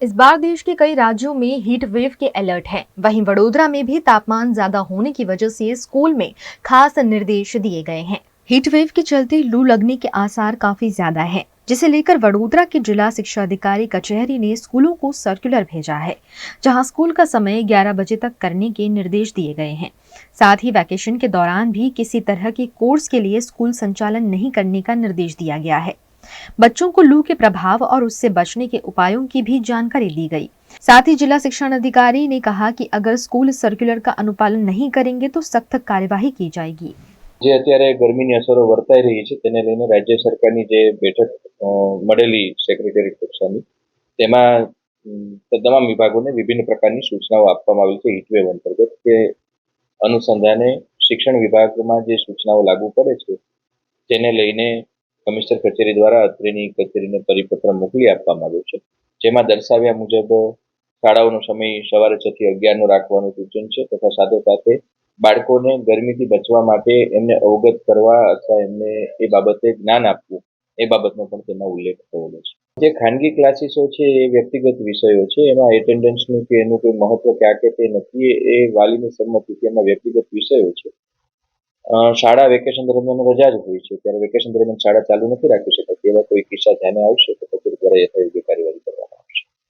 इस बार देश के कई राज्यों में हीट वेव के अलर्ट हैं। वहीं वडोदरा में भी तापमान ज्यादा होने की वजह से स्कूल में खास निर्देश दिए गए हैं। हीट वेव के चलते लू लगने के आसार काफी ज्यादा हैं, जिसे लेकर वडोदरा के जिला शिक्षा अधिकारी कचहरी ने स्कूलों को सर्कुलर भेजा है, जहां स्कूल का समय 11 बजे तक करने के निर्देश दिए गए हैं। साथ ही वैकेशन के दौरान भी किसी तरह के कोर्स के लिए स्कूल संचालन नहीं करने का निर्देश दिया गया है। बच्चों को लू के प्रभाव और उससे बचने के उपायों की भी जानकारी दी गई। साथ ही जिला शिक्षण अधिकारी ने कहा कि अगर स्कूल सर्कुलर का अनुपालन नहीं करेंगे तो सख्त कार्यवाही की जाएगी। જે અત્યારે ગરમીની અસરો વર્તાઈ રહી છે તેને લઈને રાજ્ય સરકારની જે બેઠક મળેલી સેક્રેટરી કક્ષાની તેમાં તમામ વિભાગોને વિભિન્ન પ્રકારની સૂચનાઓ આપવામાં આવી છે હીટવેવ અંતર્ગત કે અનુસંધાને શિક્ષણ વિભાગમાં જે સૂચનાઓ લાગુ પડે છે તેને લઈને કમિશનર કચેરી દ્વારા અત્રેની કચેરીને પરિપત્ર મોકલી આપવામાં આવ્યો છે, જેમાં દર્શાવ્યા મુજબ શાળાઓનો સમય સવારે 6 થી 11 રાખવાનું સૂચન છે તથા સાથે બાળકોને ગરમીથી બચવા માટે એમને અવગત કરવા અથવા એમને એ બાબતે જ્ઞાન આપવું એ બાબતનો પણ તેમાં ઉલ્લેખ થયેલો છે. જે ખાનગી ક્લાસીસો છે એ વ્યક્તિગત વિષયો છે, એમાં એટેન્ડન્સનું કે એનું કોઈ મહત્વ ક્યાં કે તે નથી, એ વાલીની સંમતિથી એમાં વ્યક્તિગત વિષયો છે. શાળા વેકેશન દરમિયાન રજા જ હોય છે, ત્યારે વેકેશન દરમિયાન શાળા ચાલુ નથી રાખી શકાતી. એવા કોઈ કિસ્સા ધ્યાને આવશે તો કચેરી દ્વારા યથાયોગ્ય કાર્યવાહી કરવામાં આવશે.